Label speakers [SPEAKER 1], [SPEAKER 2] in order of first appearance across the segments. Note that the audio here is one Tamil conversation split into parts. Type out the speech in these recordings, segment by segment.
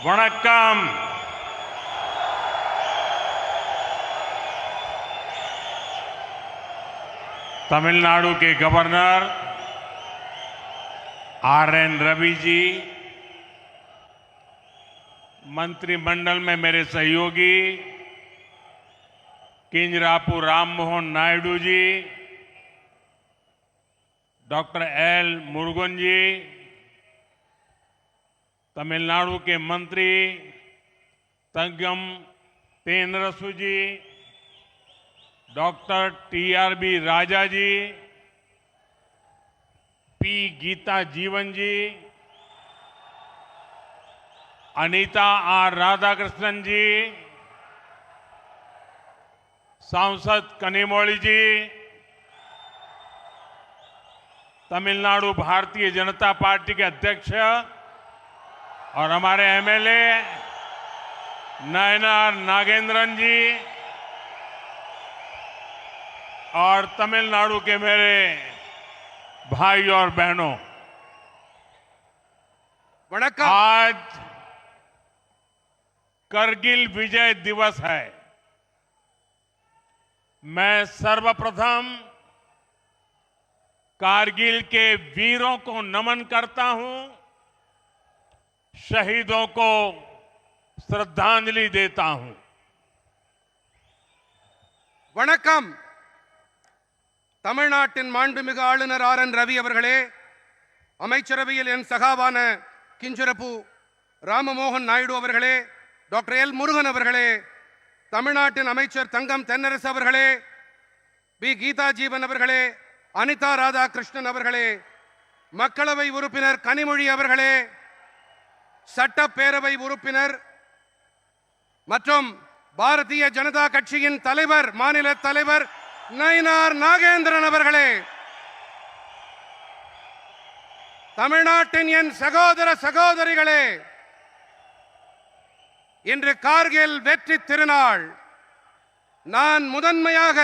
[SPEAKER 1] वणक्कम। तमिलनाडु के गवर्नर आर.एन. रवि जी, मंत्रिमंडल में मेरे सहयोगी किंजरापू राममोहन नायडू जी, डॉक्टर एल. मुरुगन जी, तमिलनाडु के मंत्री तंगम तेनरसु जी, डॉक्टर टी.आर.बी. राजा जी, पी. गीता जीवन जी, अनीता आर. राधाकृष्णन जी, सांसद कनिमोळी जी, तमिलनाडु भारतीय जनता पार्टी के अध्यक्ष और हमारे एमएलए नयनार नागेंद्रन जी और तमिलनाडु के मेरे भाई और बहनों,
[SPEAKER 2] वणक्कम।
[SPEAKER 1] आज करगिल विजय दिवस है। मैं सर्वप्रथम कारगिल के वीरों को नमन करता हूं, शहीदों को श्रद्धांजलि देता हूं।
[SPEAKER 2] வணக்கம். தமிழ்நாட்டின் மாண்புமிகு ஆளுநர் ஆர்.என். ரவி அவர்களே, அமைச்சரவையில் என் சகாவான கிஞ்சரப்பு ராமமோகன் நாயுடு அவர்களே, டாக்டர் எல். முருகன் அவர்களே, தமிழ்நாட்டின் அமைச்சர் தங்கம் தென்னரசு அவர்களே, பி. கீதா ஜீவன் அவர்களே, அனிதா ராதாகிருஷ்ணன் அவர்களே, மக்களவை உறுப்பினர் கனிமொழி அவர்களே, சட்டப்பேரவை உறுப்பினர் மற்றும் பாரதிய ஜனதா கட்சியின் தலைவர் மாநில தலைவர் நயினார் நாகேந்திரன் அவர்களே, தமிழ்நாட்டின் என் சகோதர சகோதரிகளே, இன்று கார்கில் வெற்றி திருநாள். நான் முதன்மையாக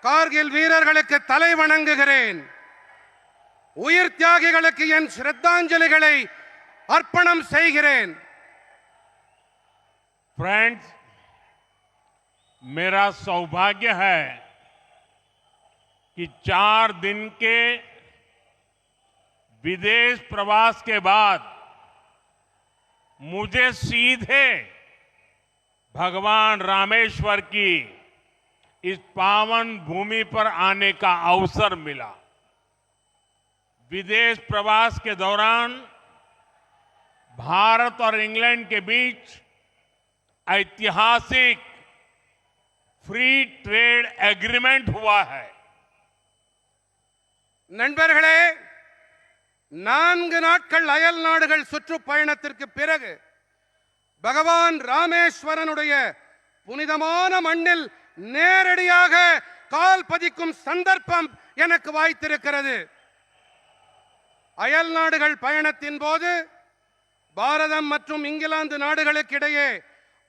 [SPEAKER 2] கார்கில் வீரர்களுக்கு தலை வணங்குகிறேன். உயிர் தியாகிகளுக்கு என் श्रद्धांजलिகளை अर्पणम செய்கிறேன்.
[SPEAKER 1] फ्रेंड्स, मेरा सौभाग्य है कि 4 दिन के विदेश प्रवास के बाद मुझे सीधे भगवान रामेश्वर की इस पावन भूमि पर आने का अवसर मिला। विदेश प्रवास के दौरान भारत और इंग्लैंड के बीच ऐतिहासिक फ्री ट्रेड एग्रीमेंट हुआ है।
[SPEAKER 2] நண்பர்களே, 4 நாட்கள் அயல் நாடுகள் சுற்றுப்பயணத்திற்கு பிறகு பகவான் ராமேஸ்வரனுடைய புனிதமான மண்ணில் நேரடியாக கால் பதிக்கும் சந்தர்ப்பம் எனக்கு வாய்த்திருக்கிறது. அயல் நாடுகள் பயணத்தின் போது பாரதம் மற்றும் இங்கிலாந்து நாடுகளுக்கு இடையே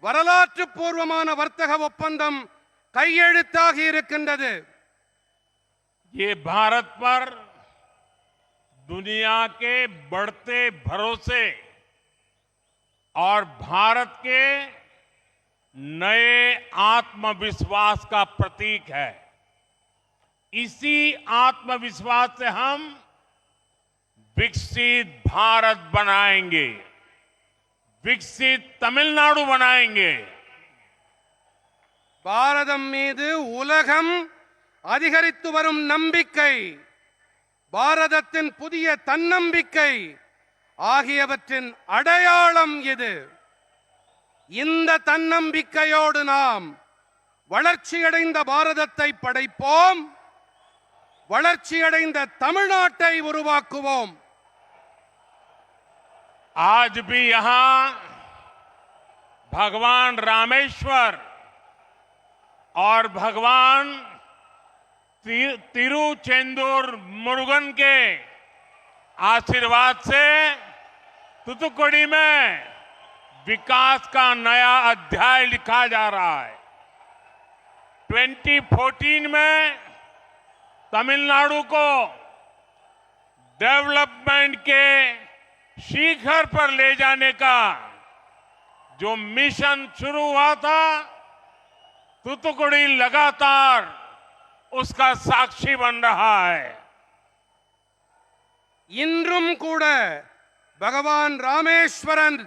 [SPEAKER 2] வரலாற்று பூர்வமான வர்த்தக ஒப்பந்தம் கையெழுத்தாகி இருக்கின்றது.
[SPEAKER 1] ये भारत पर दुनिया के बढ़ते भरोसे और भारत के नए आत्मविश्वास का प्रतीक है। इसी आत्मविश्वास से हम विकसित भारत बनाएंगे, विकसित तमिलनाडु बनाएंगे।
[SPEAKER 2] பாரதம் மீது உலகம் அதிகரித்து வரும் நம்பிக்கை, பாரதத்தின் புதிய தன்னம்பிக்கை ஆகியவற்றின் அடையாளம் இது. இந்த தன்னம்பிக்கையோடு நாம் வளர்ச்சியடைந்த பாரதத்தை படைப்போம், வளர்ச்சியடைந்த தமிழ்நாட்டை உருவாக்குவோம்.
[SPEAKER 1] आज भी यहां भगवान रामेश्वर और भगवान तिरुचेंदूर मुरुगन के आशीर्वाद से तूतुकुड़ी में विकास का नया अध्याय लिखा जा रहा है। 2014 में तमिलनाडु को डेवलपमेंट के शिखर पर ले जाने का जो मिशन शुरू हुआ था, तूतुकुड़ी लगातार उसका साक्षी बन रहा है।
[SPEAKER 2] இன்றும் கூட பகவான் ராமேஸ்வரன்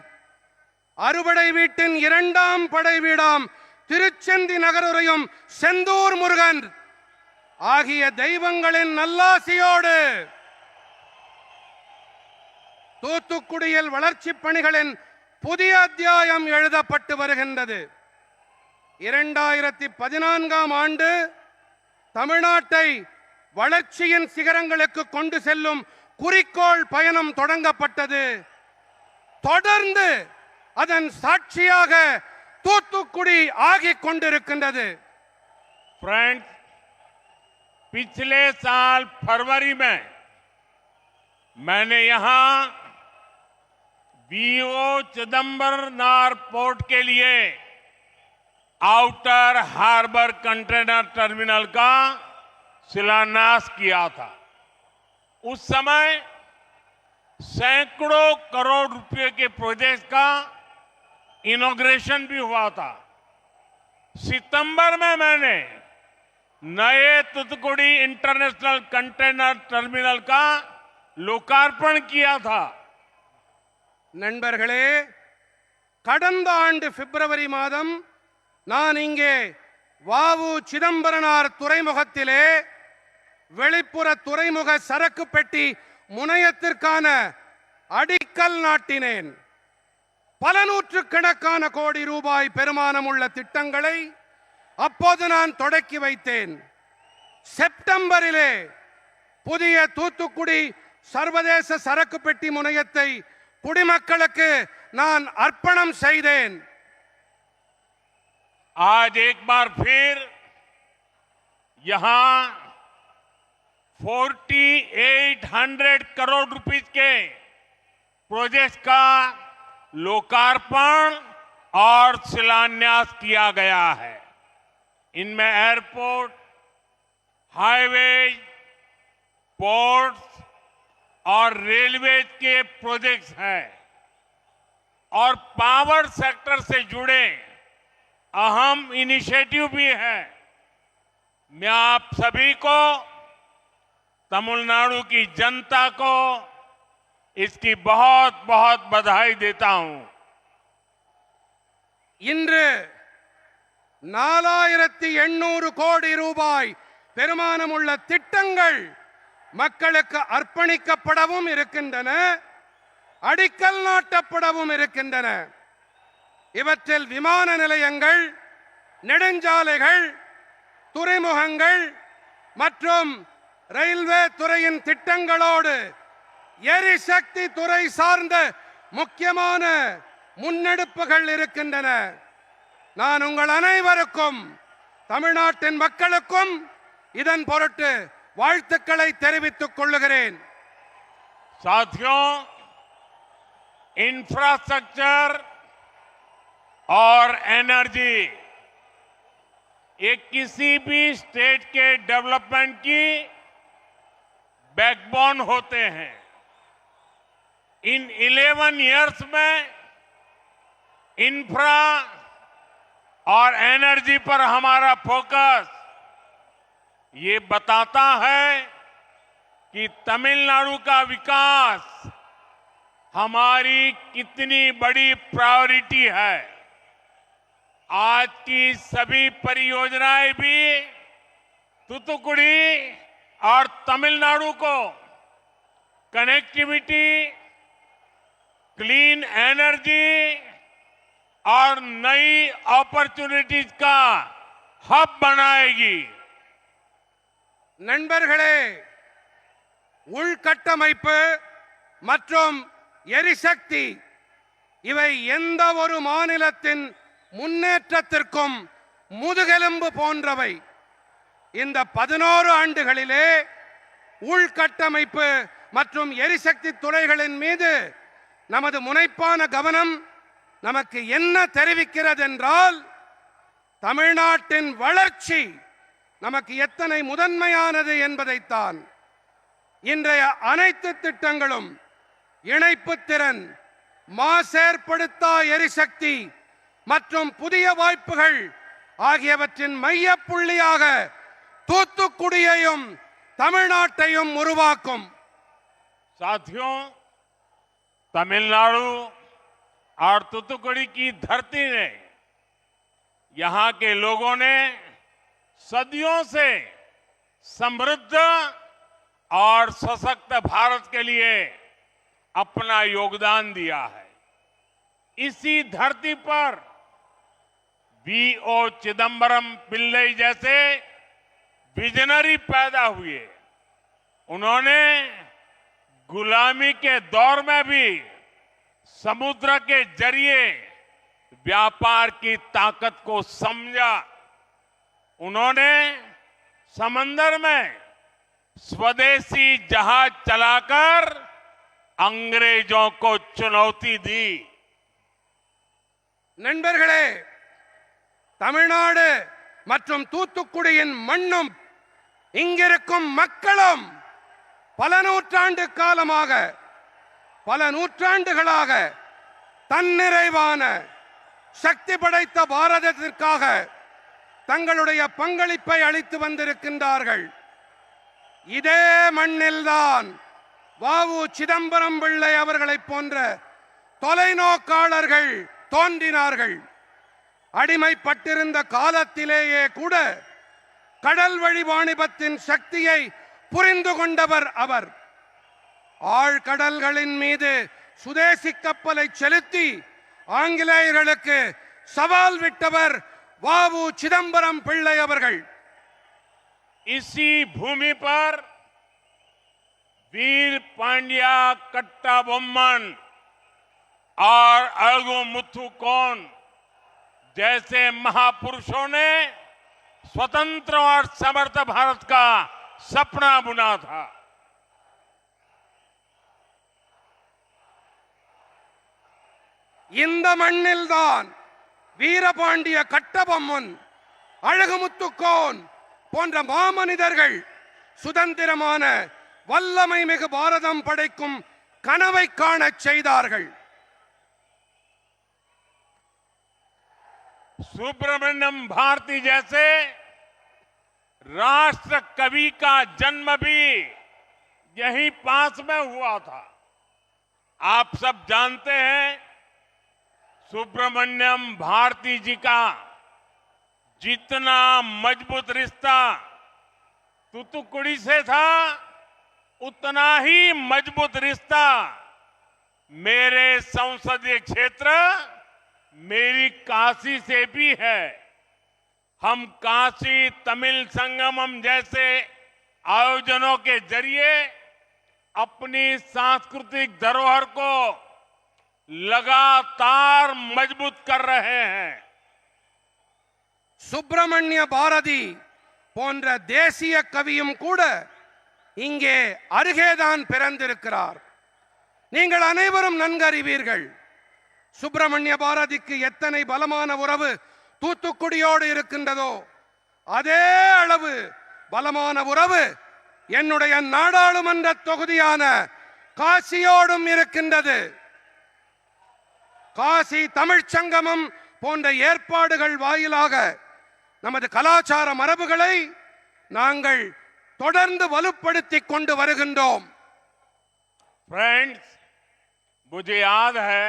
[SPEAKER 2] அறுபடை வீட்டின் இரண்டாம் படை வீடாம் திருச்செந்தி நகருரையும் செந்தூர் முருகன் ஆகிய தெய்வங்களின் நல்லாசியோடு தூத்துக்குடியில் வளர்ச்சி பணிகளின் புதிய அத்தியாயம் எழுதப்பட்டு வருகின்றது. 2014ஆம் ஆண்டு தமிழ்நாட்டை வளர்ச்சியின் சிகரங்களுக்கு கொண்டு செல்லும் குறிக்கோள் பயணம் தொடங்கப்பட்டது. தொடர்ந்து அதன் சாட்சியாக தூத்துக்குடி ஆகிக் கொண்டிருக்கின்றது.
[SPEAKER 1] फ्रेंड्स, पिछले साल फरवरी में मैंने यहां वीओ चिदंबरनार पोर्ट के लिए आउटर हार्बर कंटेनर टर्मिनल का शिलान्यास किया था। उस समय सैकड़ों करोड़ रुपए के प्रोजेक्ट का इनॉग्रेशन भी हुआ था। सितंबर में मैंने नए तूतुकुड़ी इंटरनेशनल कंटेनर टर्मिनल का लोकार्पण किया था।
[SPEAKER 2] நண்பர்களே, கடந்த ஆண்டு பிப்ரவரி மாதம் நான் இங்கே வாவு சிதம்பரனார் துறைமுகத்திலே வெளிப்புற துறைமுக சரக்கு பெட்டி முனையத்திற்கான அடிக்கல் நாட்டினேன். பல நூற்றுக்கணக்கான கோடி ரூபாய் பெருமானம் உள்ள திட்டங்களை அப்போது நான் தொடக்கி வைத்தேன். செப்டம்பரிலே புதிய தூத்துக்குடி சர்வதேச சரக்கு பெட்டி முனையத்தை குடிமக்களுக்கு நான் அர்ப்பணம் செய்தேன்.
[SPEAKER 1] आज एक बार फिर यहां 4800 करोड़ रुपीस के प्रोजेक्ट का लोकार्पण और शिलान्यास किया गया है। इनमें एयरपोर्ट, हाईवेज, पोर्ट्स और रेलवे के प्रोजेक्ट्स हैं और पावर सेक्टर से जुड़े अहम इनिशिएटिव भी है। मैं आप सभी को, तमिलनाडु की जनता को इसकी बहुत बहुत बधाई देता हूं।
[SPEAKER 2] இன்று 4800 கோடி ரூபாய் பெருமானம் உள்ள திட்டங்கள் மக்களுக்கு அர்ப்பணிக்கப்படவும் இருக்கின்றன, அடிக்கல் நாட்டப்படவும் இருக்கின்றன. இவற்றில் விமான நிலையங்கள், நெடுஞ்சாலைகள், துறைமுகங்கள் மற்றும் ரயில்வே துறையின் திட்டங்களோடு எரிசக்தி துறை சார்ந்த முக்கியமான முன்னெடுப்புகள் இருக்கின்றன. நான் உங்கள் அனைவருக்கும், தமிழ்நாட்டின் மக்களுக்கும் இதன் பொருட்டு வாழ்த்துக்களை தெரிவித்துக் கொள்கிறேன்.
[SPEAKER 1] साथियों, इंफ्रास्ट्रक्चर और एनर्जी ये किसी भी स्टेट के डेवलपमेंट की बैकबोन होते हैं। इन 11 इयर्स में इंफ्रा और एनर्जी पर हमारा फोकस ये बताता है कि तमिलनाडु का विकास हमारी कितनी बड़ी प्रायोरिटी है। आज की सभी परियोजनाएं भी तूतुकुड़ी और तमिलनाडु को कनेक्टिविटी, क्लीन एनर्जी और नई अपॉर्चुनिटीज का हब बनाएगी।
[SPEAKER 2] நண்பர்களே, உள்கட்டமைப்பு மற்றும் எரிசக்தி இவை எந்த ஒரு மாநிலத்தின் முன்னேற்றத்திற்கும் முதுகெலும்பு போன்றவை. இந்த 11 ஆண்டுகளிலே உள்கட்டமைப்பு மற்றும் எரிசக்தி துறைகளின் மீது நமது முனைப்பான கவனம் நமக்கு என்ன தெரிவிக்கிறது என்றால், தமிழ்நாட்டின் வளர்ச்சி நமக்கு எத்தனை முதன்மையானது என்பதைத்தான். இன்றைய அனைத்து திட்டங்களும் இணைப்பு திறன், மாசேற்படுத்தா எரிசக்தி மற்றும் புதிய வாய்ப்புகள் ஆகியவற்றின் மையப்புள்ளியாக தூத்துக்குடியையும் தமிழ்நாட்டையும் உருவாக்கும்.
[SPEAKER 1] साथियों, तमिलनाडु और तूतुकुड़ी की धरती ने, यहां के लोगों ने सदियों से समृद्ध और सशक्त भारत के लिए अपना योगदान दिया है. इसी धरती पर वी.ओ. चिदंबरम पिल्लई जैसे विजनरी पैदा हुए. उन्होंने गुलामी के दौर में भी समुद्र के जरिए व्यापार की ताकत को समझा. उन्होंने समंदर में स्वदेशी जहाज चलाकर अंग्रेजों को चुनौती दी.
[SPEAKER 2] நண்பர்களே, தமிழ்நாடு மற்றும் தூத்துக்குடியின் மண்ணும் இங்கிருக்கும் மக்களும் பல நூற்றாண்டுகளாக தன்னிறைவான சக்தி படைத்த பாரதத்திற்காக தங்களுடைய பங்களிப்பை அளித்து வந்திருக்கின்றார்கள். இதே மண்ணில்தான் வ.உ. சிதம்பரம் பிள்ளை அவர்களைப் போன்ற தொலைநோக்காளர்கள் தோன்றினார்கள். அடிமைப்பட்டிருந்த காலத்திலேயே கூட கடல் வழி வாணிபத்தின் சக்தியை புரிந்து கொண்டவர் அவர். ஆழ்கடல்களின் மீது சுதேசி கப்பலை செலுத்தி ஆங்கிலேயர்களுக்கு சவால் விட்டவர் வ.உ. சிதம்பரம் பிள்ளை அவர்கள்.
[SPEAKER 1] इसी भूमि पर वीर पांड्या कट्टाबोम्मन और अळगु मुथुकोन जैसे महापुरुषों ने स्वतंत्र और समर्थ भारत का सपना बुना था.
[SPEAKER 2] இந்த மண்ணில்தான் வீரபாண்டிய கட்டபொம்மன், அழகுமுத்துக்கோன் போன்ற மாமனிதர்கள் சுதந்திரமான வல்லமை மிகு பாரதம் படைக்கும் கனவை காணச் செய்தார்கள்.
[SPEAKER 1] सुब्रमण्यम भारती जैसे राष्ट्र कवि का जन्म भी यहीं पास में हुआ था. आप सब जानते हैं, सुब्रमण्यम भारती जी का जितना मजबूत रिश्ता तूतुकुड़ी से था, उतना ही मजबूत रिश्ता मेरे संसदीय क्षेत्र मेरी काशी से भी है. हम काशी तमिल संगमम जैसे आयोजनों के जरिए अपनी सांस्कृतिक धरोहर को लगातार मजबूत कर रहे हैं.
[SPEAKER 2] சுப்பிரமணிய பாரதி போன்ற தேசிய கவியும் கூட இங்கே அருகேதான் பிறந்திருக்கிறார். நீங்கள் அனைவரும் நன்கறிவீர்கள், சுப்பிரமணிய பாரதிக்கு எத்தனை பலமான உறவு தூத்துக்குடியோடு இருக்கின்றதோ அதே அளவு பலமான உறவு என்னுடைய நாடாளுமன்ற தொகுதியான காசியோடும் இருக்கின்றது. காசி தமிழ்ச் சங்கமம் போன்ற ஏற்பாடுகள் வாயிலாக நமது கலாச்சார மரபுகளை நாங்கள் தொடர்ந்து வலுப்படுத்திக் கொண்டு வருகின்றோம்.
[SPEAKER 1] फ्रेंड्स, मुझे याद है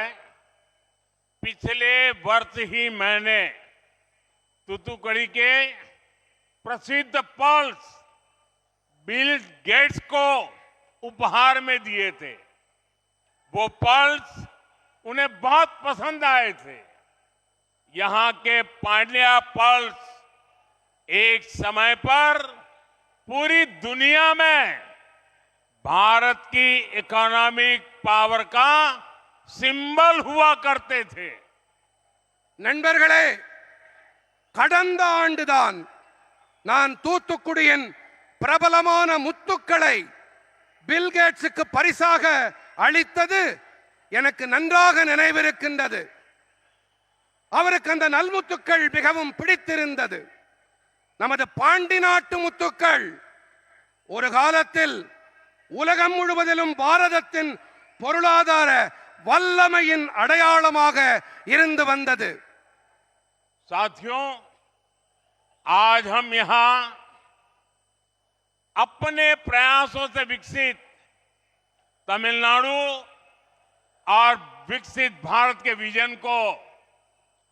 [SPEAKER 1] पिछले वर्ष ही मैंने तूतुकुड़ी के प्रसिद्ध पर्ल्स बिल गेट्स को उपहार में दिए थे. वो पर्ल्स उन्हें बहुत पसंद आए थे. यहां के पांड्या पर्ल्स एक समय पर पूरी दुनिया में भारत की इकोनॉमिक पावर का सिंबल हुआ करते थे.
[SPEAKER 2] நண்பர்களே, கடந்த ஆண்டுதான் நான் தூத்துக்குடியின் பிரபலமான முத்துக்களை பில்கேட்ஸுக்கு பரிசாக அளித்தது எனக்கு நன்றாக நினைவிருக்கின்றது. அவருக்கு அந்த நல்முத்துக்கள் மிகவும் பிடித்திருந்தது. நமது பாண்டி நாட்டு முத்துக்கள் ஒரு காலத்தில் உலகம் முழுவதிலும் பாரதத்தின் பொருளாதார வல்லமையின் அடையாளமாக இருந்து வந்தது.
[SPEAKER 1] साथियों, आज हम यहां अपने प्रयासों से विकसित तमिलनाडु और विकसित भारत के विजन को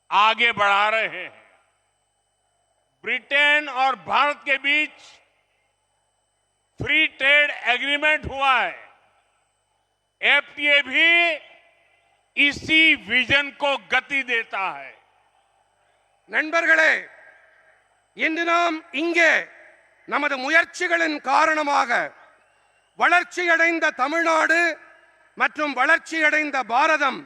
[SPEAKER 1] आगे बढ़ा रहे हैं। ब्रिटेन और भारत के बीच फ्री ट्रेड एग्रीमेंट हुआ है। एफटीए भी इसी विजन को गति देता है।
[SPEAKER 2] நண்பர்களே, இன்று நாம் இங்கே நமது முயற்சிகளின் காரணமாக வளர்ச்சியடைந்த தமிழ்நாடு மற்றும் வளர்ச்சியடைந்த பாரதம்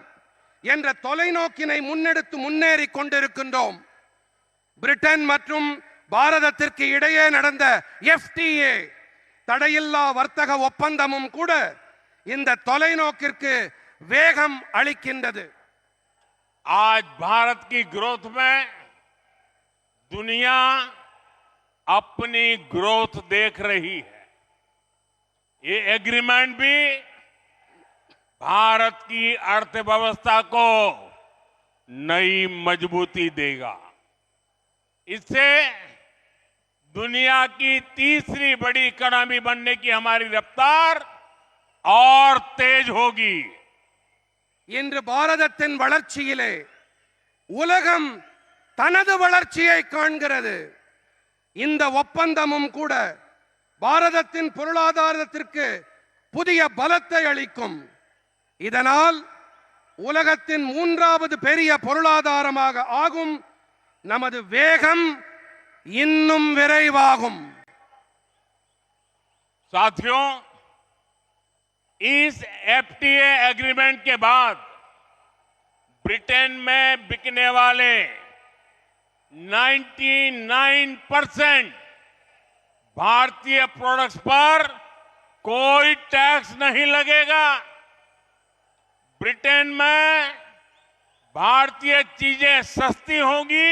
[SPEAKER 2] என்ற தொலைநோக்கினை முன்னெடுத்து முன்னேறி கொண்டிருக்கின்றோம். பிரிட்டன் மற்றும் பாரதத்திற்கு இடையே நடந்த எஃப்டிஏ தடையில்லா வர்த்தக ஒப்பந்தமும் கூட இந்த தொலைநோக்கிற்கு வேகம் அளிக்கின்றது.
[SPEAKER 1] आज भारत की ग्रोथ में दुनिया अपनी ग्रोथ देख रही है। ये एग्रीमेंट भी भारत की अर्थव्यवस्था को नई मजबूती देगा। इससे दुनिया की तीसरी बड़ी इकोनॉमी बनने की हमारी रफ्तार और तेज होगी।
[SPEAKER 2] இன்று பாரதத்தின் வளர்ச்சியிலே உலகம் தனது வளர்ச்சியை காண்கிறது. இந்த ஒப்பந்தமும் கூட பாரதத்தின் பொருளாதாரத்திற்கு புதிய பலத்தை அளிக்கும். இதனால் உலகத்தின் மூன்றாவது பெரிய பொருளாதாரமாக ஆகும். நமது வேகம் இன்னும் விரைவாகும்.
[SPEAKER 1] साथियों, इस एफटीए एग्रीमेंट के बाद ब्रिटेन में बिकने वाले 99% भारतीय प्रोडक्ट्स पर कोई टैक्स नहीं लगेगा। ब्रिटेन में भारतीय चीजें सस्ती होंगी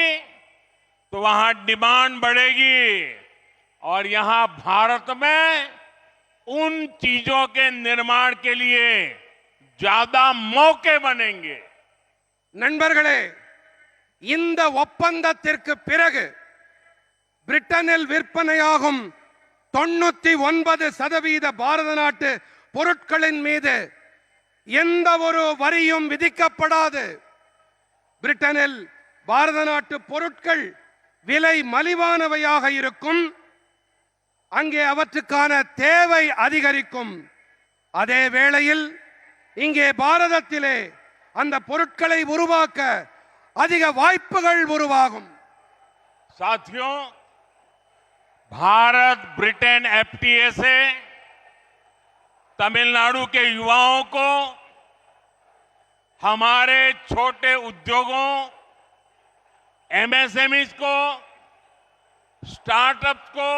[SPEAKER 1] तो वहां डिमांड बढ़ेगी और यहां भारत में उन चीजों के निर्माण के लिए ज्यादा मौके बनेंगे।
[SPEAKER 2] நண்பர்களே, இந்த ஒப்பந்தத்திற்கு பிறகு பிரிட்டனில் விற்பனையாகும் 99% பாரத நாட்டு பொருட்களின் மீது எந்த ஒரு வரியும் விதிக்கப்படாது. பிரிட்டனில் பாரத நாட்டு பொருட்கள் விலை மலிவானவையாக இருக்கும். அங்கே அவற்றுக்கான தேவை அதிகரிக்கும். அதே வேளையில் இங்கே பாரதத்திலே அந்த பொருட்களை உருவாக்க அதிக வாய்ப்புகள் உருவாகும்.
[SPEAKER 1] साथियों, भारत ब्रिटेन एफटीए से तमिलनाडु के युवाओं को, हमारे छोटे उद्योगों, एमएसएमई को, स्टार्टअप्स को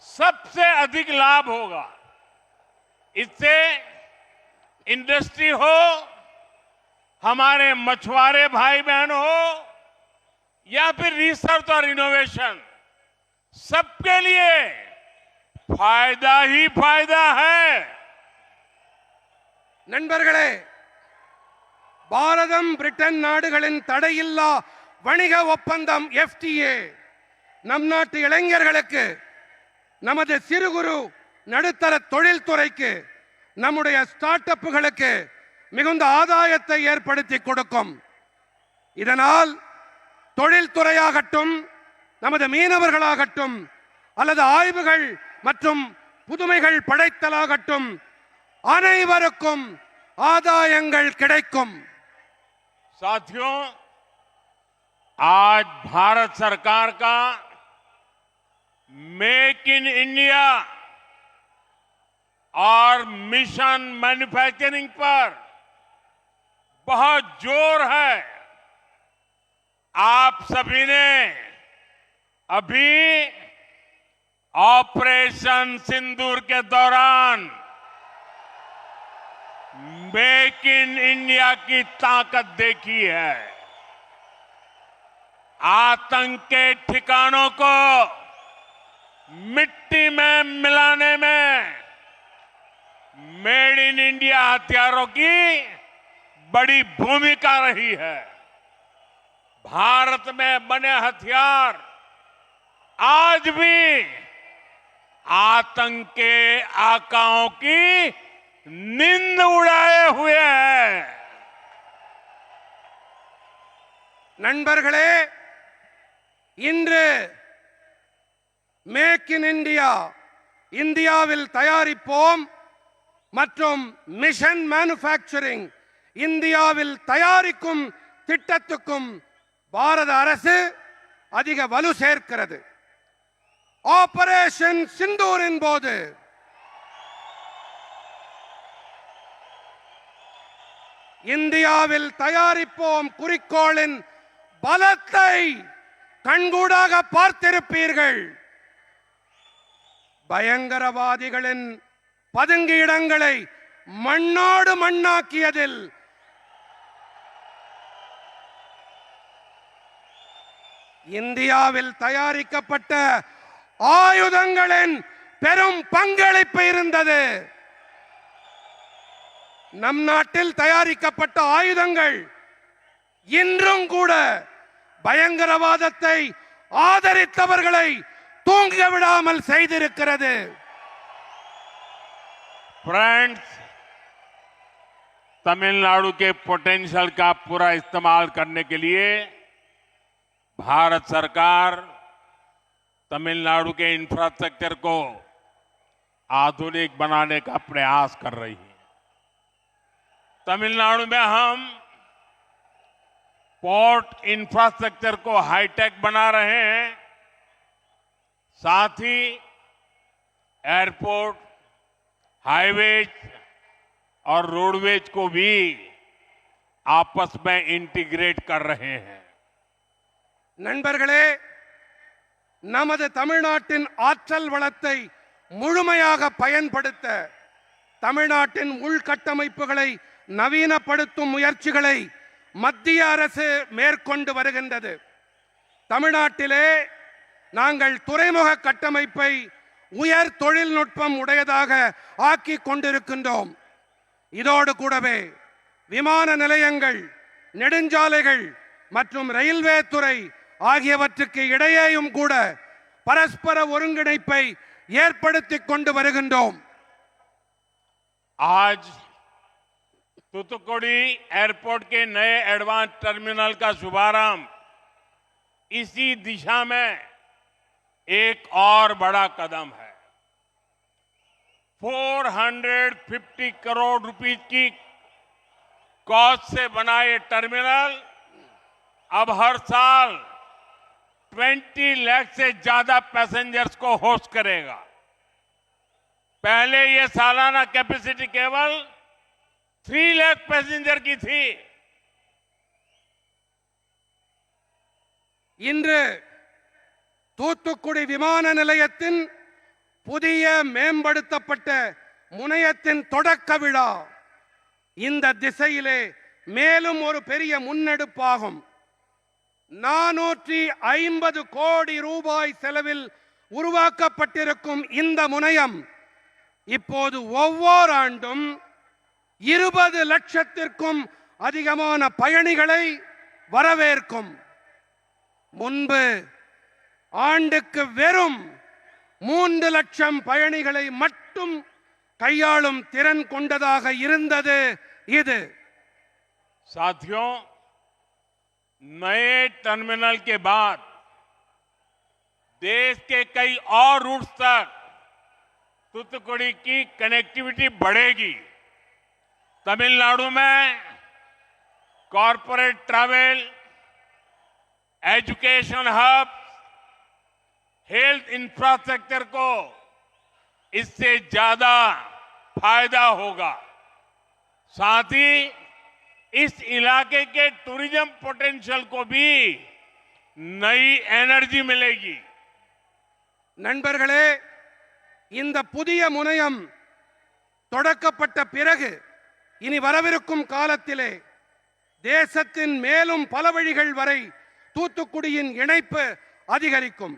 [SPEAKER 1] सबसे अधिक लाभ होगा। इससे इंडस्ट्री हो, हमारे मछुआरे भाई बहन हो या फिर रिसर्च और इनोवेशन, सबके लिए फायदा ही फायदा है।
[SPEAKER 2] நண்பர்களே, பாரதம் பிரிட்டன் நாடுகளின் தடையில்லா வணிக ஒப்பந்தம் எஃப்டிஏ நம் நாட்டு இளைஞர்களுக்கு, நமது சிறு குறு நடுத்தர தொழில்துறைக்கு, நம்முடைய ஸ்டார்ட் அப்புகளுக்கு மிகுந்த ஆதாயத்தை ஏற்படுத்தி கொடுக்கும். இதனால் தொழில்துறையாகட்டும், நமது மீனவர்களாகட்டும், அல்லது ஆய்வுகள் மற்றும் புதுமைகள் படைத்தலாகட்டும், அனைவருக்கும் ஆதாயங்கள் கிடைக்கும்.
[SPEAKER 1] साथियों, आज भारत सरकार का मेक इन इंडिया और मिशन मैन्युफैक्चरिंग पर बहुत जोर है। आप सभी ने अभी ऑपरेशन सिंदूर के दौरान मेक इन इंडिया की ताकत देखी है। आतंक के ठिकानों को मिट्टी में मिलाने में मेड इन इंडिया हथियारों की बड़ी भूमिका रही है। भारत में बने हथियार आज भी आतंक के आकाओं की नींद उड़ाए हुए हैं।
[SPEAKER 2] நண்பர்களே, இன்று மேக் இன் இந்தியா, இந்தியாவில் தயாரிப்போம் மற்றும் மிஷன் மேனுஃபேக்சரிங், இந்தியாவில் தயாரிக்கும் திட்டத்துக்கும் பாரத அரசு அதிக வலு சேர்க்கிறது. ஆபரேஷன் சிந்தூரின் போது இந்தியாவில் தயாரிப்போம் குறிக்கோளின் பலத்தை கண்கூடாக பார்த்திருப்பீர்கள். பயங்கரவாதிகளின் பதுங்கி இடங்களை மண்ணோடு மண்ணாக்கியதில் இந்தியாவில் தயாரிக்கப்பட்ட ஆயுதங்களின் பெரும் பங்களிப்பு இருந்தது. நம் நாட்டில் தயாரிக்கப்பட்ட ஆயுதங்கள் இன்றும் கூட பயங்கரவாதத்தை ஆதரித்தவர்களை தூங்க விடாமல் செய்திருக்கிறது.
[SPEAKER 1] फ्रेंड्स, तमिलनाडु के पोटेंशियल का पूरा इस्तेमाल करने के लिए भारत सरकार तमिलनाडु के इंफ्रास्ट्रक्चर को आधुनिक बनाने का प्रयास कर रही है। तमिलनाडु में हम पोर्ट इंफ्रास्ट्रक्चर को हाईटेक बना रहे हैं, साथ ही एयरपोर्ट, हाईवेज और रोडवेज को भी आपस में इंटीग्रेट कर रहे हैं।
[SPEAKER 2] நண்பர்களே, நமது தமிழ்நாட்டின் ஆற்றல் வளத்தை முழுமையாக பயன்படுத்த தமிழ்நாட்டின் உள்கட்டமைப்புகளை நவீனப்படுத்தும் முயற்சிகளை மத்திய அரசு மேற்கொண்டு வருகின்றது. தமிழ்நாட்டிலே நாங்கள் துறைமுக கட்டமைப்பை உயர் தொழில்நுட்பம் உடையதாக ஆக்கி கொண்டிருக்கின்றோம். இதோடு கூடவே விமான நிலையங்கள், நெடுஞ்சாலைகள் மற்றும் ரயில்வே துறை ஆகியவற்றுக்கு இடையேயும் கூட பரஸ்பர ஒருங்கிணைப்பை ஏற்படுத்திக் கொண்டு வருகின்றோம்.
[SPEAKER 1] आज तूतुकुड़ी एयरपोर्ट के नए एडवांस टर्मिनल का शुभारंभ इसी दिशा में एक और बड़ा कदम है। 450 करोड़ रुपए की कॉस्ट से बना ये टर्मिनल अब हर साल 20 लाख से ज्यादा पैसेंजर्स को होस्ट करेगा। पहले ये सालाना कैपेसिटी केवल 3 लाख पैसेंजर की थी।
[SPEAKER 2] இன்று தூத்துக்குடி விமான நிலையத்தின் புதிய மேம்படுத்தப்பட்ட முனையத்தின் தொடக்க விழா இந்த திசையிலே மேலும் ஒரு பெரிய முன்னெடுப்பாகும். 450 கோடி ரூபாய் செலவில் உருவாக்கப்பட்டிருக்கும் இந்த முனையம் இப்போது ஒவ்வொரு ஆண்டும் 20 லட்சத்திற்கும் அதிகமான பயணிகளை வரவேற்கும். முன்பு ஆண்டுக்கு வெறும் 3 லட்சம் பயணிகளை மட்டும் கையாளும் திறன் கொண்டதாக இருந்தது இது.
[SPEAKER 1] साथियों, नए टर्मिनल के बाद देश के कई और रूट्स तक तूतुकुड़ी की कनेक्टिविटी बढ़ेगी। तमिलनाडु में corporate travel, education hub, health infrastructure को इससे ज्यादा फायदा होगा। साथ ही इस इलाके के टूरिज्म पोटेंशियल को भी नई एनर्जी मिलेगी।
[SPEAKER 2] நண்பர்களே, இந்த புதிய முனையம் தொடக்கப்பட்ட பிறகு இனி வரவிருக்கும் காலத்திலே தேசத்தின் மேலும் பல வழிகள் வரை தூத்துக்குடியின் இணைப்பு அதிகரிக்கும்.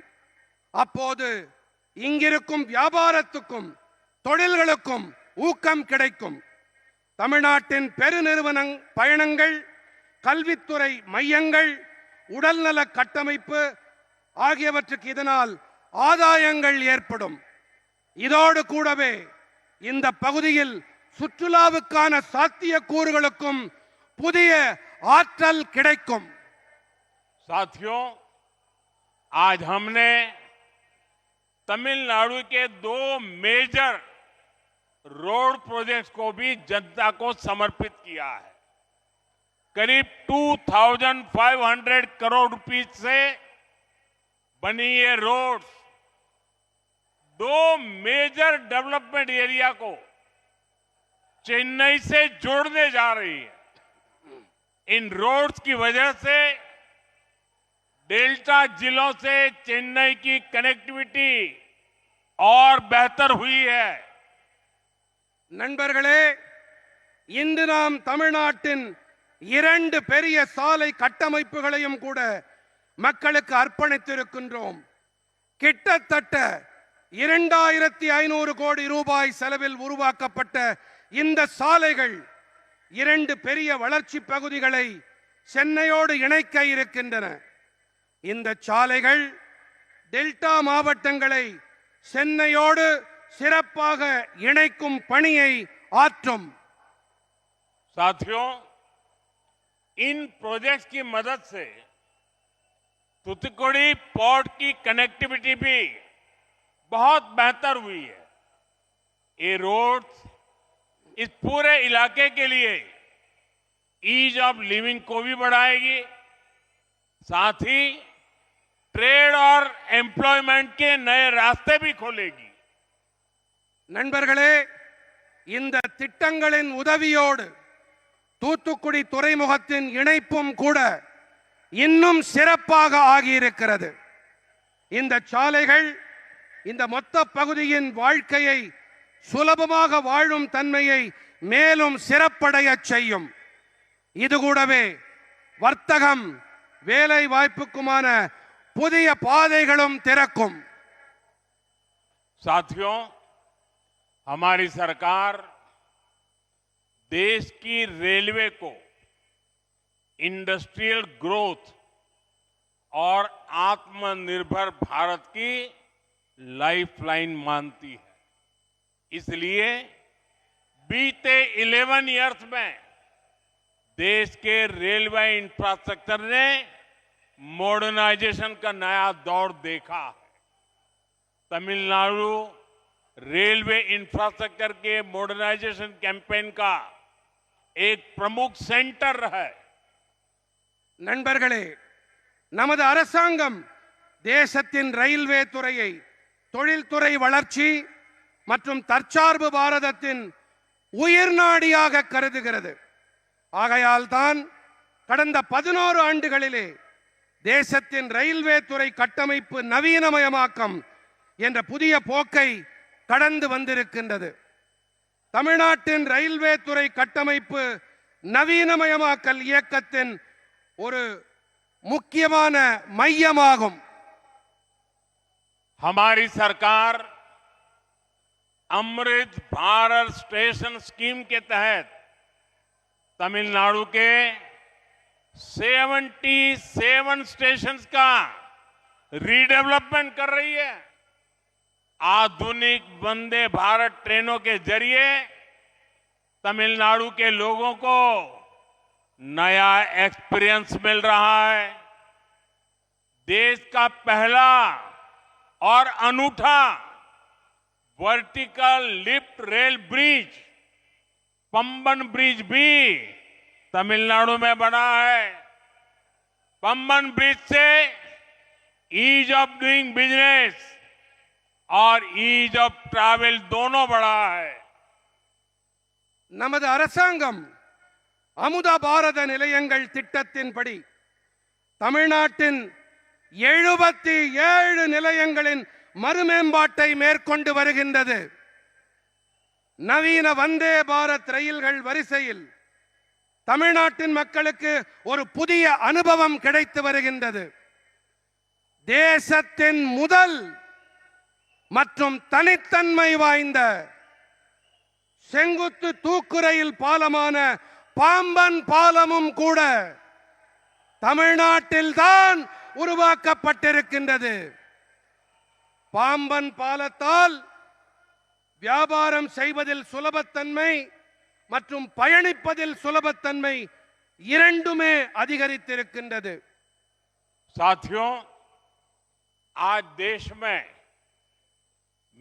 [SPEAKER 2] அப்போது இங்கிருக்கும் வியாபாரத்துக்கும் தொழில்களுக்கும் ஊக்கம் கிடைக்கும். தமிழ்நாட்டின் பெருநிறுவன பயணங்கள், கல்வித்துறை மையங்கள் உடல்நல கட்டமைப்பு ஆகியவற்றுக்கு இதனால் ஆதாயங்கள் ஏற்படும். இதோடு கூடவே இந்த பகுதியில் சுற்றுலாவுக்கான சாத்தியக்கூறுகளுக்கும் புதிய ஆற்றல் கிடைக்கும்.
[SPEAKER 1] साथियों, आज हमने तमिलनाडु के 2 मेजर रोड प्रोजेक्ट्स को भी जनता को समर्पित किया है. करीब 2500 करोड़ रुपीस से बनी ये रोड्स 2 मेजर डेवलपमेंट एरिया को चेन्नई से जोड़ने जा रही है. इन रोड्स की वजह से डेल्टा जिलों से चेन्नई की कनेक्टिविटी और बेहतर हुई है.
[SPEAKER 2] நண்பர்களே, இன்று நாம் தமிழ்நாட்டின் 2 பெரிய சாலை கட்டமைப்புகளையும் கூட மக்களுக்கு அர்ப்பணித்திருக்கின்றோம். கிட்டத்தட்ட 2500 கோடி ரூபாய் செலவில் உருவாக்கப்பட்ட இந்த சாலைகள் 2 பெரிய வளர்ச்சி பகுதிகளை சென்னையோடு இணைக்க இருக்கின்றன. இந்த சாலைகள் டெல்டா மாவட்டங்களை சென்னையோடு சிறப்பாக இணைக்கும் பணியை ஆற்றும்.
[SPEAKER 1] साथियों, इन प्रोजेक्ट्स की मदद से तूतुकुड़ी पोर्ट की कनेक्टिविटी भी बहुत बेहतर हुई है. ये रोड्स इस पूरे इलाके के लिए ईज ऑफ लिविंग को भी बढ़ाएगी, साथ ही ट्रेड और एम्प्लॉयमेंट के नए रास्ते भी खोलेगी.
[SPEAKER 2] நண்பர்களே, இந்த திட்டங்களின் உதவியோடு தூத்துக்குடி துறைமுகத்தின் இணைப்பும் கூட இன்னும் சிறப்பாக ஆகியிருக்கிறது. இந்த சாலைகள் இந்த மொத்த பகுதியின் வாழ்க்கையை சுலபமாக வாழும் தன்மையை மேலும் சிறப்படைய செய்யும். இது கூடவே வர்த்தகம், வேலை வாய்ப்புக்குமான புதிய பாதைகளும் திறக்கும்.
[SPEAKER 1] साथियों, हमारी सरकार देश की रेलवे को इंडस्ट्रियल ग्रोथ और आत्मनिर्भर भारत की लाइफलाइन मानती है. इसलिए बीते 11 इयर्स में देश के रेलवे इंफ्रास्ट्रक्चर ने मॉडर्नाइजेशन का नया दौर देखा है. तमिलनाडु रेलवे इंफ्रास्ट्रक्चर के मॉडर्नाइजेशन कैंपेन का एक प्रमुख सेंटर है.
[SPEAKER 2] நண்பர்களே, நமது அரசாங்கம் தேசத்தின் ரயில்வே துறையை தொழில்துறை வளர்ச்சி மற்றும் தற்சார்பு பாரதத்தின் உயிர்நாடியாக கருதுகிறது. ஆகையால் தான் கடந்த 11 ஆண்டுகளிலே தேசத்தின் ரயில்வே துறை கட்டமைப்பு நவீனமயமாக்கம் என்ற புதிய போக்கை கடந்து வந்திருக்கின்றது. தமிழ்நாட்டின் ரயில்வே துறை கட்டமைப்பு நவீனமயமாக்கல் இயக்கத்தின் ஒரு முக்கியமான மையமாகும்.
[SPEAKER 1] हमारी सरकार अमृत भारत स्टेशन स्कीम के तहत तमिलनाडु के 77 स्टेशंस का रीडेवलपमेंट कर रही है. आधुनिक वंदे भारत ट्रेनों के जरिए तमिलनाडु के लोगों को नया एक्सपीरियंस मिल रहा है. देश का पहला और अनूठा vertical lift rail bridge Pamban bridge भी तमिलनाडु में बना है. पंबन ब्रिज से ईज ऑफ डूइंग बिजनेस और ईज ऑफ ट्रैवल दोनों बढ़ा है.
[SPEAKER 2] நமது அரசாங்கம் அமுத பாரத நிலையங்கள் திட்டத்தின்படி தமிழ்நாட்டின் 77 நிலையங்களின் மறுமேம்பாட்டை மேற்கொண்டு வருகின்றது. நவீன வந்தே பாரத் ரயில்கள் வரிசையில் தமிழ்நாட்டின் மக்களுக்கு ஒரு புதிய அனுபவம் கிடைத்து வருகின்றது. தேசத்தின் முதல் மற்றும் தனித்தன்மை வாய்ந்த செங்குத்து தூக்கு ரயில் பாலமான பாம்பன் பாலமும் கூட தமிழ்நாட்டில்தான் உருவாக்கப்பட்டிருக்கின்றது. பாம்பன் பாலத்தால் வியாபாரம் செய்வதில் சுலபத்தன்மை மற்றும் பயணிப்பதில் சுலபத்தன்மை இரண்டுமே அதிகரித்திருக்கின்றது.
[SPEAKER 1] साथियों, आज देश में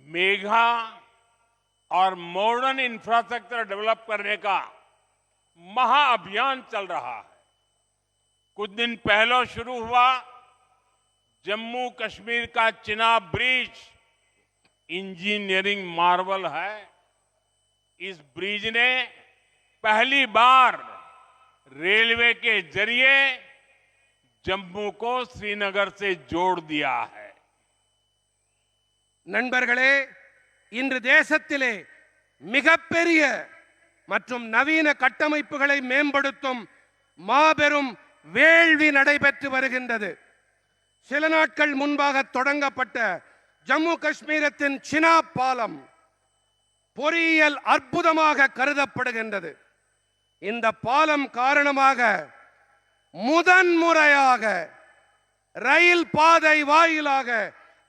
[SPEAKER 1] मेगा और मॉडर्न इंफ्रास्ट्रक्चर डेवलप करने का महाअभियान चल रहा है. कुछ दिन पहले शुरू हुआ जम्मू कश्मीर का चिनाब ब्रिज इंजीनियरिंग मार्वल है. इस ब्रिज ने पहली बार रेलवे के जरिए जम्मू को श्रीनगर से जोड़ दिया है.
[SPEAKER 2] நண்பர்களே, இன்று தேசத்திலே மிகப்பெரிய மற்றும் நவீன கட்டமைப்புகளை மேம்படுத்தும் மாபெரும் வேள்வி நடைபெற்று வருகின்றது. சில நாட்கள் முன்பாக தொடங்கப்பட்ட ஜம்மு காஷ்மீரத்தின் சினாப் பாலம் பொறியியல் அற்புதமாக கருதப்படுகின்றது. இந்த பாலம் காரணமாக முதன்முறையாக ரயில் பாதை வாயிலாக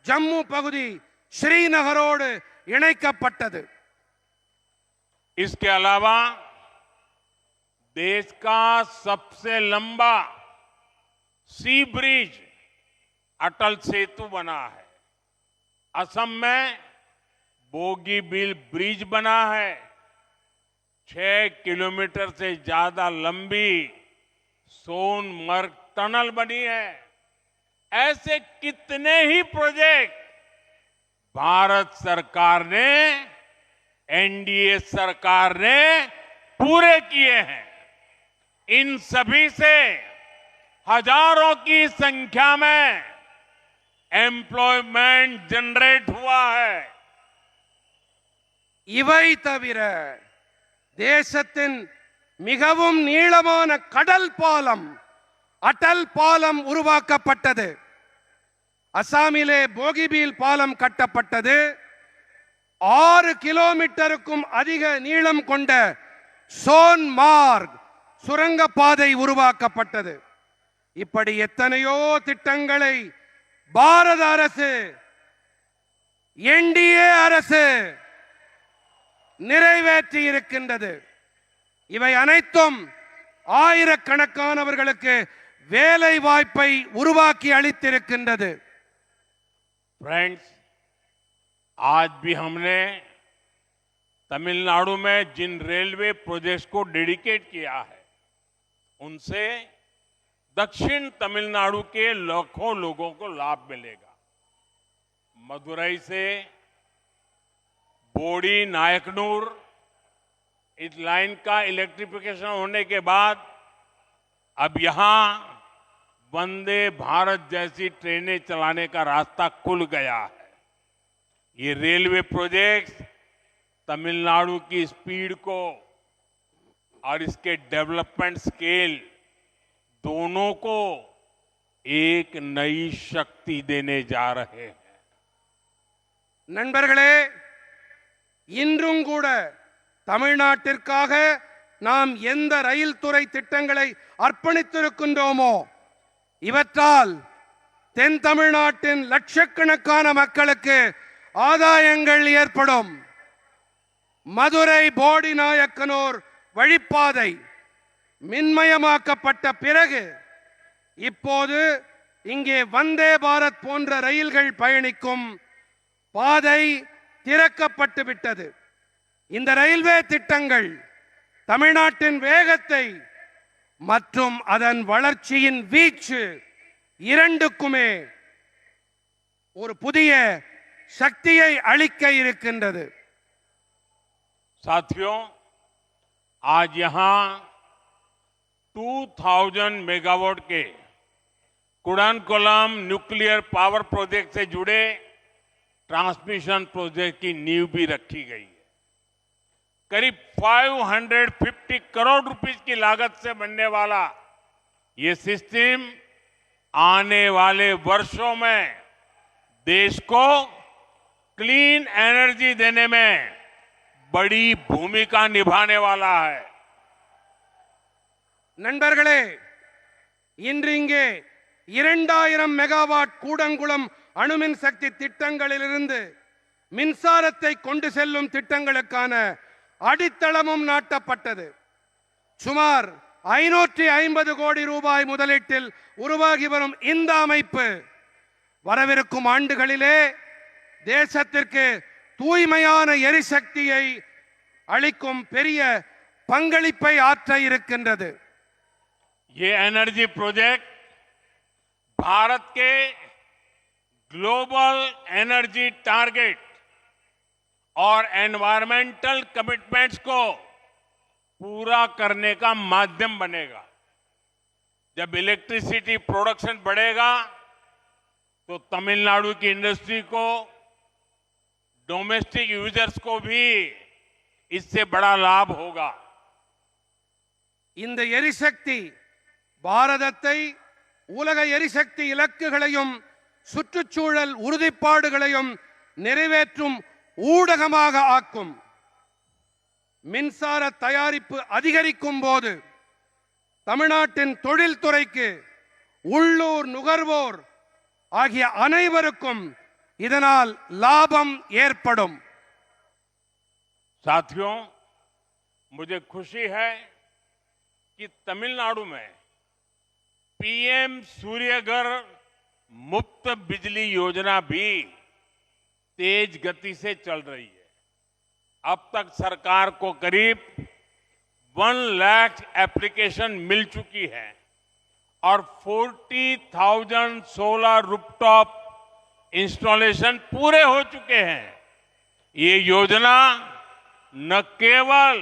[SPEAKER 2] ஜம்மு பகுதி ஸ்ரீநகரோடு இணைக்கப்பட்டது.
[SPEAKER 1] इसके अलावा देश का सबसे लंबा सी ब्रिज अटल सेतु बना है. असम में बोगीबील ब्रिज बना है. 6 किलोमीटर से ज्यादा लंबी सोनमर्ग टनल बनी है. ऐसे कितने ही प्रोजेक्ट भारत सरकार ने, एनडीए सरकार ने पूरे किए हैं. इन सभी से हजारों की संख्या में एम्प्लॉयमेंट जनरेट हुआ है.
[SPEAKER 2] இவை தவிர தேசத்தின் மிகவும் நீளமான கடல் பாலம் அடல் பாலம் உருவாக்கப்பட்டது. அசாமிலே போகிபீல் பாலம் கட்டப்பட்டது. 6 கிலோமீட்டருக்கும் அதிக நீளம் கொண்ட சோன்மார்க் சுரங்கப்பாதை உருவாக்கப்பட்டது. இப்படி எத்தனையோ திட்டங்களை பாரத அரசு, என்டிஏ அரசு நிறைவேற்றி இருக்கின்றது. இவை அனைத்தும் ஆயிரக்கணக்கானவர்களுக்கு வேலை வாய்ப்பை உருவாக்கி அளித்திருக்கின்றது.
[SPEAKER 1] फ्रेंड्स, आज भी हमने तमिलनाडु में जिन रेलवे प्रोजेक्ट्स को डेडिकेट किया है, उनसे दक्षिण तमिलनाडु के लाखों लोगों को लाभ मिलेगा. मदुरई से बोडी नायकनूर इस लाइन का इलेक्ट्रिफिकेशन होने के बाद अब यहां वंदे भारत जैसी ट्रेनें चलाने का रास्ता खुल गया है. ये रेलवे प्रोजेक्ट्स तमिलनाडु की स्पीड को और इसके डेवलपमेंट स्केल दोनों को एक नई शक्ति देने जा रहे हैं.
[SPEAKER 2] நண்பர்களே, இன்றும் கூட தமிழ்நாட்டிற்காக நாம் எந்த ரயில் துறை திட்டங்களை அர்ப்பணித்திருக்கின்றோமோ இவற்றால் தென் தமிழ்நாட்டின் லட்சக்கணக்கான மக்களுக்கு ஆதாயங்கள் ஏற்படும். மதுரை போடி நாயக்கனூர் வழிப்பாதை மின்மயமாக்கப்பட்ட பிறகு இப்போது இங்கே வந்தே பாரத் போன்ற ரயில்கள் பயணிக்கும் பாதை திறக்கப்பட்டு விட்டது. இந்த ரயில்வே திட்டங்கள் தமிழ்நாட்டின் வேகத்தை மற்றும் அதன் வளர்ச்சியின் வீச்சு இரண்டுக்குமே ஒரு புதிய சக்தியை அளிக்க இருக்கின்றது.
[SPEAKER 1] साथियों, आज यहां 2000 मेगावाट के कुडानकोलम न्यूक्लियर पावर प्रोजेक्ट से जुड़े ट्रांसमिशन प्रोजेक्ट की नींव भी रखी गई है. करीब 550 करोड़ रुपए की लागत से बनने वाला ये सिस्टम आने वाले वर्षों में देश को क्लीन एनर्जी देने में बड़ी भूमिका निभाने वाला है.
[SPEAKER 2] நண்பர்களே, இன்று இங்கே 2000 மெகாவாட் கூடங்குளம் அணுமின் சக்தி திட்டங்களிலிருந்து மின்சாரத்தை கொண்டு செல்லும் திட்டங்களுக்கான அடித்தளமும் நாட்டப்பட்டது. சுமார் 550 கோடி ரூபாய் முதலீட்டில் உருவாகி வரும் இந்த அமைப்பு வரவிருக்கும் ஆண்டுகளிலே தேசத்திற்கு தூய்மையான எரிசக்தியை அளிக்கும் பெரிய பங்களிப்பை ஆற்ற இருக்கின்றது.
[SPEAKER 1] ये एनर्जी प्रोजेक्ट भारत के ग्लोबल एनर्जी टारगेट और एनवायरमेंटल कमिटमेंट्स को पूरा करने का माध्यम बनेगा। जब इलेक्ट्रिसिटी प्रोडक्शन बढ़ेगा तो तमिलनाडु की इंडस्ट्री को, डोमेस्टिक यूजर्स को भी इससे बड़ा लाभ होगा।
[SPEAKER 2] இந்த எரிசக்தி பாரதத்தை உலக எரிசக்தி இலக்குகளையும் சுற்றுச்சூழல் உறுதிப்பாடுகளையும் நிறைவேற்றும் ஊடகமாக ஆக்கும். மின்சார தயாரிப்பு அதிகரிக்கும் போது தமிழ்நாட்டின் தொழில்துறைக்கு, உள்ளூர் நுகர்வோர் ஆகிய அனைவருக்கும் இதனால் லாபம் ஏற்படும்.
[SPEAKER 1] साथियों, मुझे खुशी है कि तमिलनाडु में पीएम सूर्यघर मुफ्त बिजली योजना भी तेज गति से चल रही है। अब तक सरकार को करीब 1 लाख एप्लीकेशन मिल चुकी है और 40,000 सोलर रूफटॉप इंस्टॉलेशन पूरे हो चुके हैं। ये योजना न केवल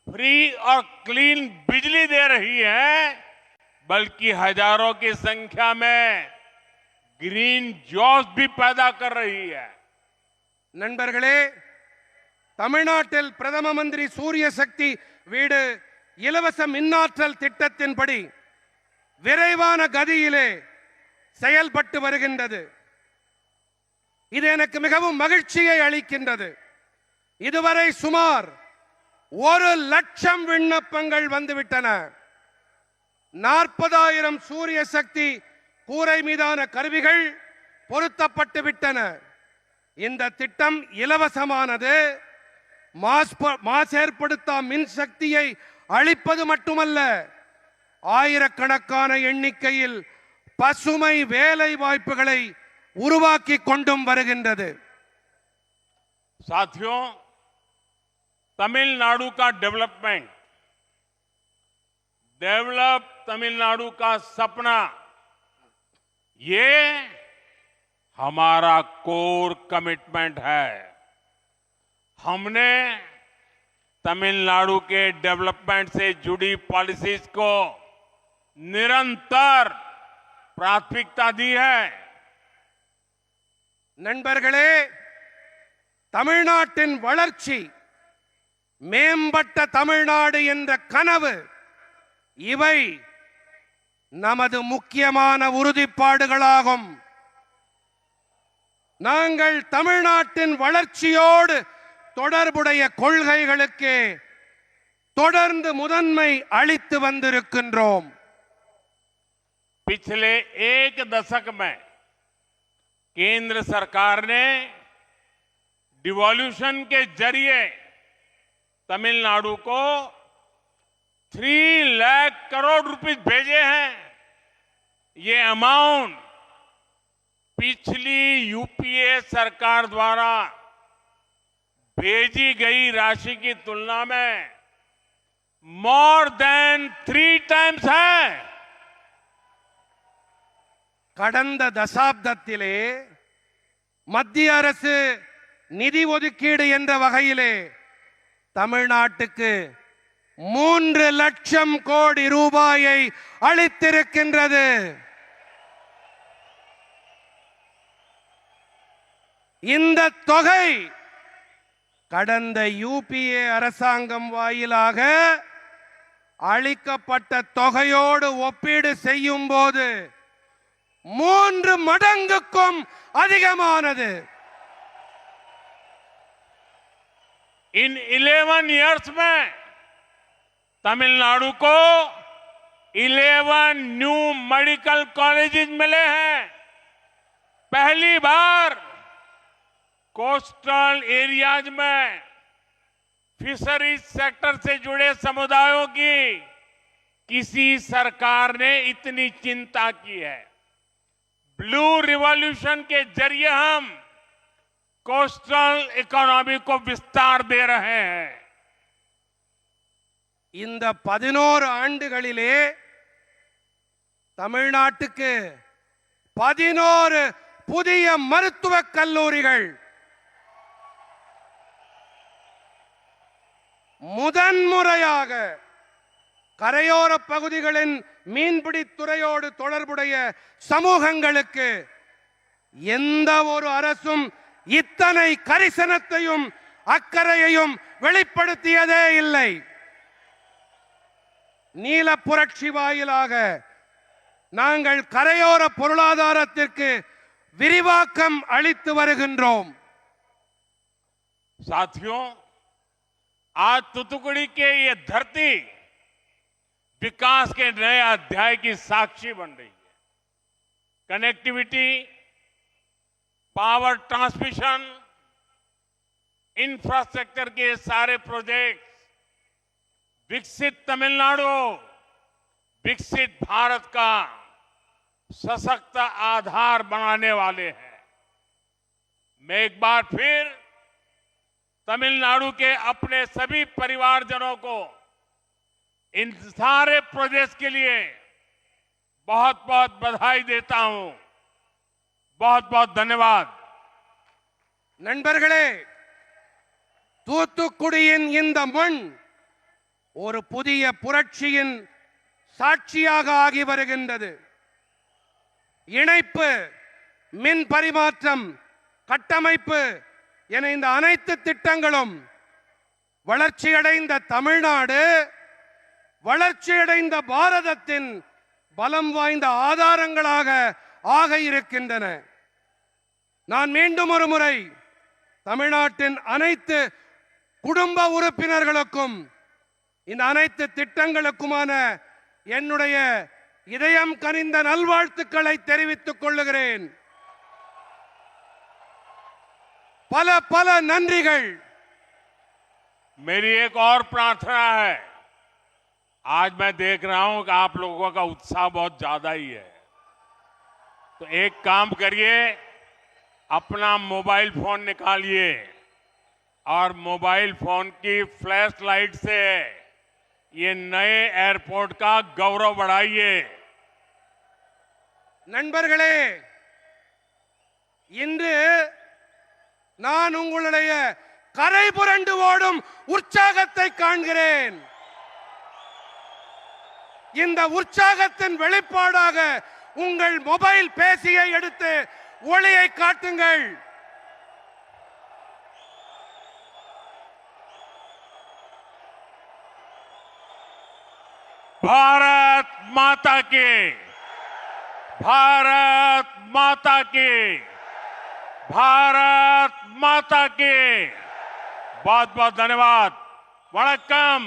[SPEAKER 1] फ्री और क्लीन बिजली दे रही है, बल्कि हजारों की संख्या में ग्रीन जॉब्स भी पैदा कर रही है।
[SPEAKER 2] நண்பர்களே, தமிழ்நாட்டில் பிரதம மந்திரி சூரிய சக்தி வீடு இலவச மின்னாற்றல் திட்டத்தின்படி விரைவான கதியிலே செயல்பட்டு வருகின்றது. இது எனக்கு மிகவும் மகிழ்ச்சியை அளிக்கின்றது. இதுவரை சுமார் 1 லட்சம் விண்ணப்பங்கள் வந்துவிட்டன. 40,000 சூரிய சக்தி கூரை மீதான கருவிகள் பொருத்தப்பட்டு விட்டன. இந்த திட்டம் இலவசமானது. மாசேற்படுத்தா மின் சக்தியை அளிப்பது மட்டுமல்ல, ஆயிரக்கணக்கான எண்ணிக்கையில் பசுமை வேலை வாய்ப்புகளை உருவாக்கி கொண்டும் வருகின்றது.
[SPEAKER 1] साथियों, तमिलनाडु का डेवलप तमिलनाडु का सपना, ये हमारा कोर कमिटमेंट है। हमने तमिलनाडु के डेवलपमेंट से जुड़ी पॉलिसीज को निरंतर प्राथमिकता दी है।
[SPEAKER 2] நண்பர்களே, தமிழ்நாட்டின் வளர்ச்சி, மேம்பட்ட தமிழ்நாடு என்ற கனவு, இவை நமது முக்கியமான உறுதிப்பாடுகளாகும். நாங்கள் தமிழ்நாட்டின் வளர்ச்சியோடு தொடர்புடைய கொள்கைகளுக்கு தொடர்ந்து முதன்மை அளித்து வந்திருக்கின்றோம்.
[SPEAKER 1] पिछले 1 दशक में केंद्र सरकार ने डिवॉल्यूशन के जरिए तमिलनाडु को 3 लाख करोड़ रुपए भेजे हैं। ये अमाउंट पिछली यूपीए सरकार द्वारा भेजी गई राशि की तुलना में मोर देन 3 टाइम्स है।
[SPEAKER 2] கடந்த தசாப்தத்திலே மத்திய அரசு நிதி ஒதுக்கீடு என்ற வகையிலே தமிழ்நாட்டுக்கு 3 லட்சம் கோடி ரூபாயை அளித்திருக்கின்றது. இந்த தொகை கடந்த யூபிஏ அரசாங்கம் வாயிலாக அளிக்கப்பட்ட தொகையோடு ஒப்பீடு செய்யும் போது 3 மடங்குக்கும் அதிகமானது.
[SPEAKER 1] इन 11 इयर्स में तमिलनाडु को 11 न्यू मेडिकल कॉलेजेस मिले हैं। पहली बार कोस्टल एरियाज में फिशरीज सेक्टर से जुड़े समुदायों की किसी सरकार ने इतनी चिंता की है। ब्लू रिवॉल्यूशन के जरिए हम कोस्टल इकोनॉमी को विस्तार दे रहे हैं।
[SPEAKER 2] இந்த 11 ஆண்டுகளிலே தமிழ்நாட்டுக்கு 11 புதிய மருத்துவக் கல்லூரிகள், முதன்முறையாக கரையோர பகுதிகளின் மீன்பிடி துறையோடு தொடர்புடைய சமூகங்களுக்கு எந்த ஒரு அரசும் இத்தனை கரிசனத்தையும் அக்கறையையும் வெளிப்படுத்தியதே இல்லை. நீல புரட்சி வாயிலாக நாங்கள் கரையோர பொருளாதாரத்திற்கு விரிவாக்கம் அளித்து வருகின்றோம்.
[SPEAKER 1] साथियों, आज तुतुकुड़ी के ये धरती विकास के नए अध्याय की साक्षी बन रही है। कनेक्टिविटी, पावर ट्रांसमिशन, इंफ्रास्ट्रक्चर के सारे प्रोजेक्ट विकसित तमिलनाडु, विकसित भारत का सशक्त आधार बनाने वाले हैं। मैं एक बार फिर तमिलनाडु के अपने सभी परिवारजनों को इन सारे प्रोजेक्ट्स के लिए बहुत बहुत बधाई देता हूं। बहुत बहुत धन्यवाद।
[SPEAKER 2] நண்பர்களே, தூத்துக்குடியின் இந்த மண் ஒரு புதிய புரட்சியின் சாட்சியாக ஆகி வருகின்றது. இணைப்பு, மின் பரிமாற்றம், கட்டமைப்பு என இந்த அனைத்து திட்டங்களும் வளர்ச்சியடைந்த தமிழ்நாடு, வளர்ச்சியடைந்த பாரதத்தின் பலம் வாய்ந்த ஆதாரங்களாக ஆக இருக்கின்றன. நான் மீண்டும் ஒரு முறை தமிழ்நாட்டின் அனைத்து குடும்ப உறுப்பினர்களுக்கும் இந்த அனைத்து திட்டங்களுக்குமான என்னுடைய இதயம் கனிந்த நல்வாழ்த்துக்களை தெரிவித்துக் கொள்ளுகிறேன். பல பல நன்றிகள்.
[SPEAKER 1] मेरी एक और प्रार्थना है। आज मैं देख रहा हूं कि आप लोगों का उत्साह बहुत ज्यादा ही है, तो एक काम करिए, अपना मोबाइल फोन निकालिए और मोबाइल फोन की फ्लैश लाइट से ये नए एयरपोर्ट का गौरव बढ़ाइए।
[SPEAKER 2] நண்பர்களே, இன்று நான் உங்களுடைய கரை புரண்டு ஓடும் உற்சாகத்தை காண்கிறேன். இந்த உற்சாகத்தின் வெளிப்பாடாக உங்கள் மொபைல் பேசியை எடுத்து ஒளியை காட்டுங்கள்.
[SPEAKER 1] भारत माता की, भारत माता की, भारत माता की। बहुत बहुत धन्यवाद। वणक्कम।